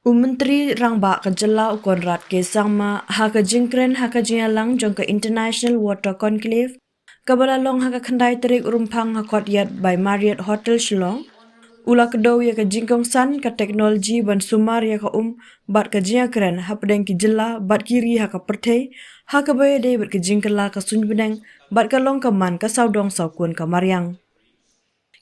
Menteri Rangba Kajala Conrad ke sangma haka jingkren haka jingalang jongka International Water Conclave kabalalong haka khandai terik rumpang hakot yat by Marriott Hotel Shillong ula Kdew ya ka jingkongsan ka teknoloji ban sumar ya ka bat ka jingkren hapdeng ki jilla bat kiri haka perthei haka baye de bat ka jingkala ka sunbeneng bat ka long ka man ka saudong saukun ka maryang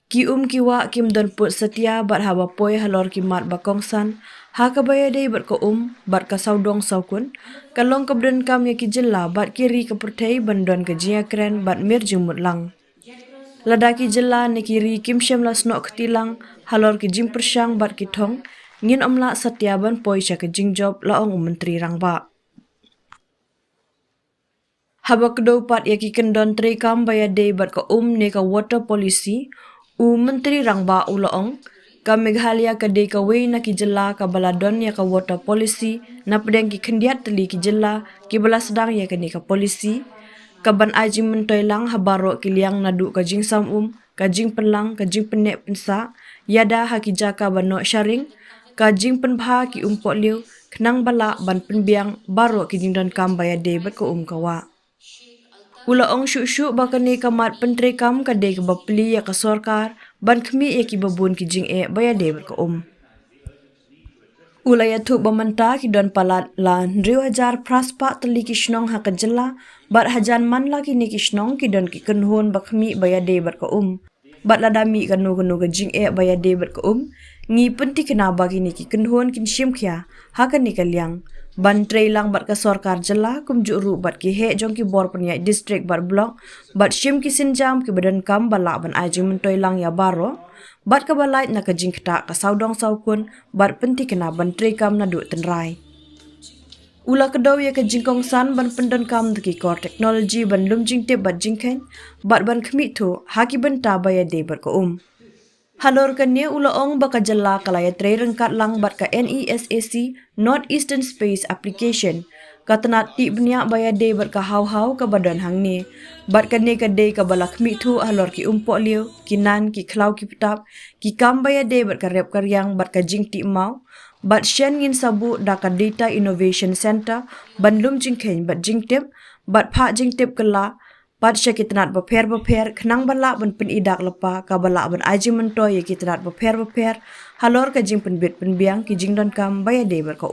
ki kiwa kim don put setia bat hawa poi halor ki mat bakongsan haka baya dei bat ka bat ka saudong saukun kalong ka bden kam ya ki jilla bat kiri ka perthei bandon ka jia kren bat mir jumut lang ladaki jilla ne kiri kim shem la snok tilang halor ki jim persyang bat ki thong ngin omla setia ban poi cha ka jingjob la ong menteri rangba haba Kdew pat ya ki kendon tre kam baya dei bat ka ne ka water policy Menteri Rangba Ulaong ka Meghalaya ka de ka wei na ki jilla ka baladon ya ka water policy na pedeng ki khendiat teli ki jilla ki bala sedang ya ka ni ka policy ka ban aji mentoy lang habaro ki liang nadu ka jingsam ka jing penlang ka jing penek pensa yada ha ki jaka bano sharing ka jing penbha ki pok liu khnang bala ban penbiang baro ki jingdon kam baya de bat ko kawa Ulaong syuk-syuk bakani kamat pentri kam ka de ka bapli ya ka sorkar ban khmi ya ki babun ki jing baya de ka Ulaya thuk bamanta ki don palat la 2000 praspa tali ki shnong ha ka jilla bat hajan man la ki ni ki shnong ki don ki kenhon bakhmi baya de ka bat la dami kanu ka jing baya de ka ngi penti kena bagi ni ki kenhon kin shim khya ha ka ni ka liang ban trailang bat ka sorkar jala kum juru bat ki he jong ki bor panya district bat block bat shim ki sinjam ki badan kam bala ban ajing mentoy lang ya baro bat ka balai na ka jingkta ka saudong saukun bat penti kena ban trai kam na du tenrai ula Kdew ya ka jingkongsan ban pendon kam ki kor teknoloji ban lum jingte bat jingkhen bat ban khmi thu haki ban ta baya de bar ka halor kanya ulaong baka jalla kalaya tre rengkat lang bat ka NESAC North Eastern Space Application katanat ti bnya baya de bat ka haw ka badan hang ni bat ka ne ka de ka balak mi thu halor ki pok liu kinan ki khlau ki pitap ki kam baya de bat ka rep karyang bat ka jing ti mau bat shen ngin sabu da ka data innovation center bandlum jingkhen bat jingtep bat pha jingtep kala bat syakitnat bapher khnang bala ban pen idak lepa ka bala ban aji mentoy ya kitnat bapher halor ka jing penbit penbiang ki jingdon kam baya de bar ka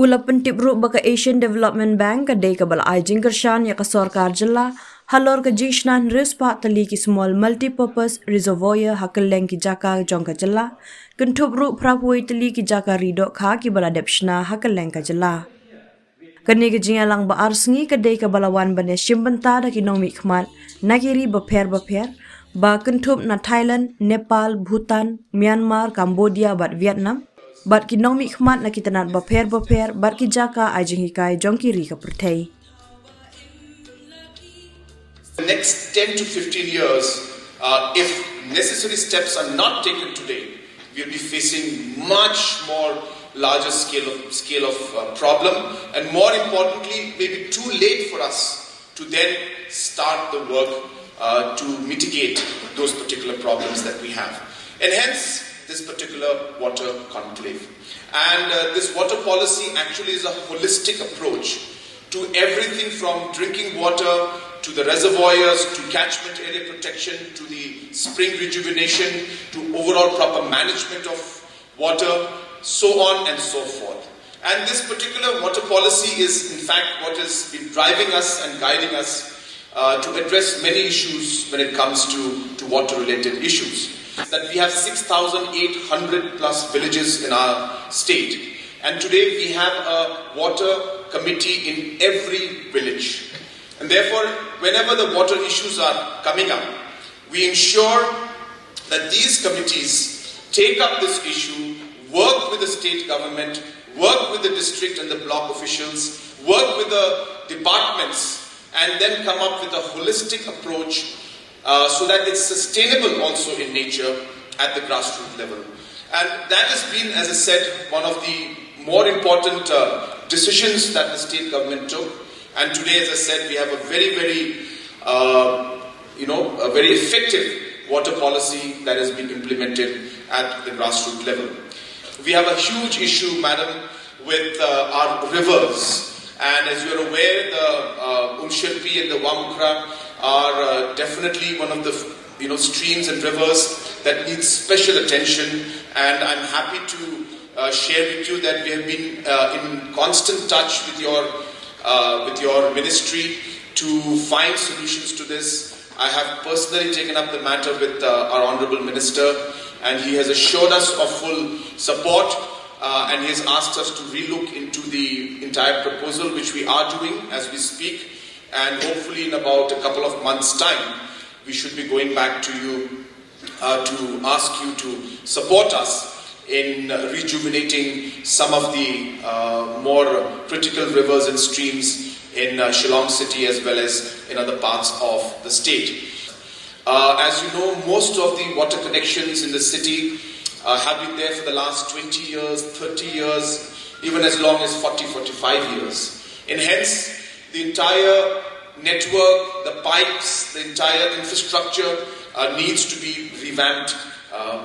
ula pentip ru baka Asian Development Bank ka de ka bala ajing kershan ya ka sorkar jilla halor ka jingshnan rispa tali ki small multi-purpose reservoir hakeleng ki jaka jong ka jilla kentup ru prapui tali ki jaka ridok kha ki bala depshna hakeleng ka jilla Kani ke jingalang ba arsngi ke dei ke balawan bane shimbanta da ki nomi khmat nagiri bapher ba kentup na Thailand, Nepal, Bhutan, Myanmar, Cambodia bat Vietnam bat ki nomi khmat na kitanat bapher bat ki jaka ajing hikai jongki ri ka perthei The next 10 to 15 years if necessary steps are not taken today we'll be facing much more larger scale of problem and more importantly maybe too late for us to then start the work to mitigate those particular problems that we have and hence this particular water conclave and this water policy actually is a holistic approach to everything from drinking water to the reservoirs to catchment area protection to the spring rejuvenation to overall proper management of water so on and so forth. And this particular water policy is in fact what has been driving us and guiding us to address many issues when it comes to water related issues. That we have 6,800 plus villages in our state and today we have a water committee in every village and therefore whenever the water issues are coming up we ensure that these committees take up this issue, work with the state government, work with the district and the block officials, work with the departments and then come up with a holistic approach so that it's sustainable also in nature at the grassroots level. And that has been, as I said, one of the more important decisions that the state government took. And today, as I said, we have a very a very effective water policy that has been implemented at the grassroots level. we have a huge issue, madam, with our rivers. And as you are aware, the Unshirpi and the Wamukra are definitely one of the streams and rivers that need special attention. And I'm happy to share with you that we have been in constant touch with your ministry to find solutions to this. I have personally taken up the matter with our Honourable Minister, and he has assured us of full support. And he has asked us to relook into the entire proposal, which we are doing as we speak. And hopefully in about a couple of months' time, we should be going back to you to ask you to support us in rejuvenating some of the more critical rivers and streams in Shillong city as well as in other parts of the state. As you know, most of the water connections in the city have been there for the last 20 years, 30 years, even as long as 40, 45 years. And hence, the entire network, the pipes, the entire infrastructure needs to be revamped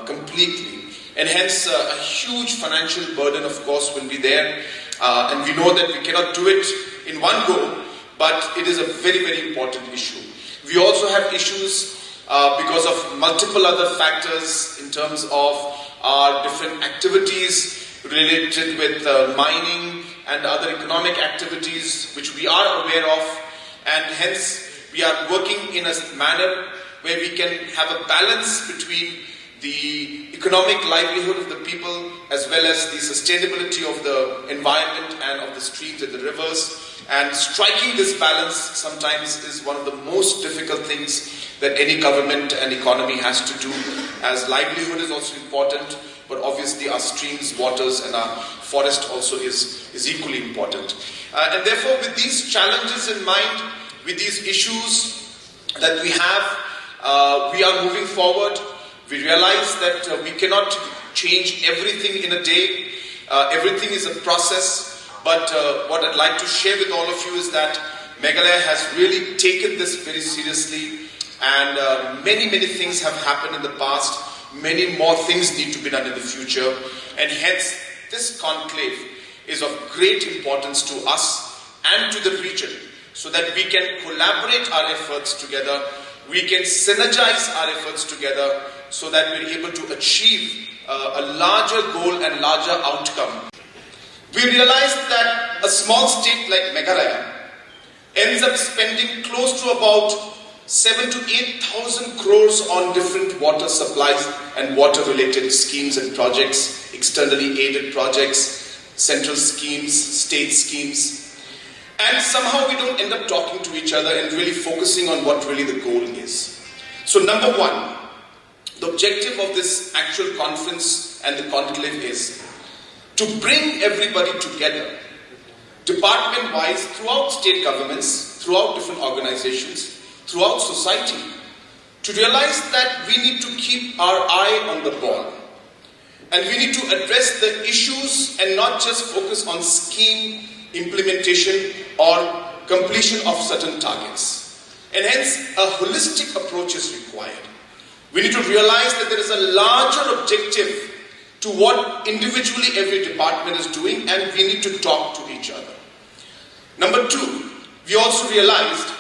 completely. And hence, a huge financial burden, of course, will be there. And we know that we cannot do it in one go, but it is a very, very important issue. We also have issues because of multiple other factors in terms of our different activities related with mining and other economic activities which we are aware of, and hence we are working in a manner where we can have a balance between the economic livelihood of the people as well as the sustainability of the environment and of the streams and the rivers. And striking this balance sometimes is one of the most difficult things that any government and economy has to do, as livelihood is also important, but obviously our streams, waters and our forest also is equally important. And therefore, with these challenges in mind, with these issues that we have, we are moving forward. We realize that we cannot change everything in a day. Everything is a process. But what I'd like to share with all of you is that Meghalaya has really taken this very seriously, and many things have happened in the past. Many more things need to be done in the future, and hence this conclave is of great importance to us and to the region, so that we can collaborate our efforts together, we can synergize our efforts together, so that we're able to achieve a larger goal and larger outcome. We realized that a small state like Meghalaya ends up spending close to about 7,000 to 8,000 crores on different water supplies and water related schemes and projects, externally aided projects, central schemes, state schemes. And somehow we don't end up talking to each other and really focusing on what really the goal is. So number one, the objective of this actual conference and the conclave is to bring everybody together, department-wise, throughout state governments, throughout different organizations, throughout society, to realize that we need to keep our eye on the ball. And we need to address the issues and not just focus on scheme implementation or completion of certain targets. And hence, a holistic approach is required. We need to realize that there is a larger objective to what individually every department is doing, and we need to talk to each other. Number two, we also realized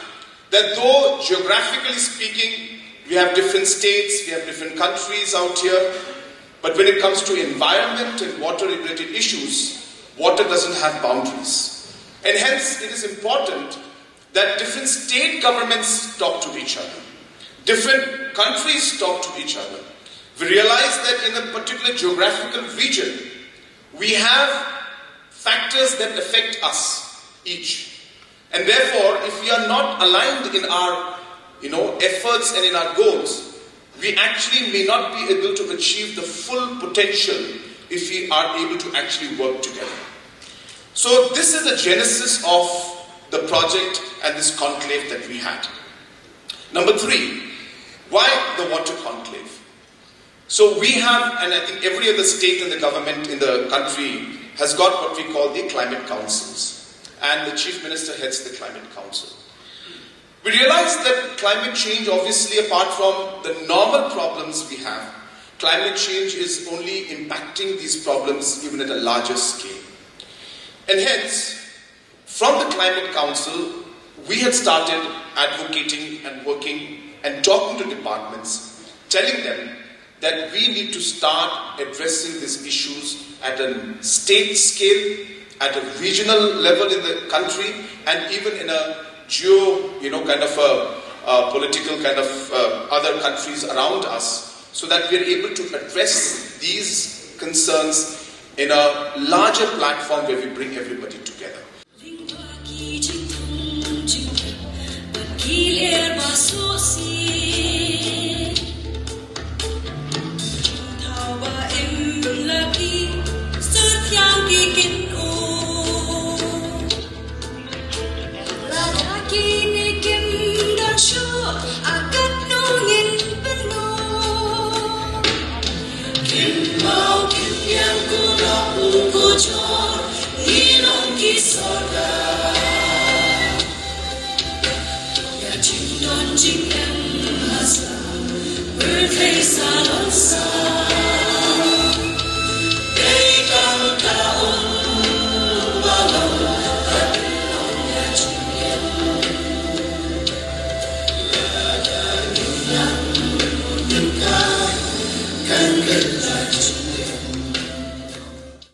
that though geographically speaking, we have different states, we have different countries out here, but when it comes to environment and water related issues, water doesn't have boundaries. And hence, it is important that different state governments talk to each other. Different countries talk to each other. We realize that in a particular geographical region, we have factors that affect us each. And therefore, if we are not aligned in our efforts and in our goals, we actually may not be able to achieve the full potential if we are able to actually work together. So this is the genesis of the project and this conclave that we had. Number three, why the Water Conclave? So we have, and I think every other state in the government in the country has got what we call the climate councils, and the Chief Minister heads the Climate Council. We realize that climate change, obviously apart from the normal problems we have, climate change is only impacting these problems even at a larger scale. And hence, from the Climate Council, we had started advocating and working and talking to departments, telling them that we need to start addressing these issues at a state scale, at a regional level in the country, and even in a political kind of other countries around us, so that we are able to address these concerns in a larger platform where we bring everybody together. Jingkongsan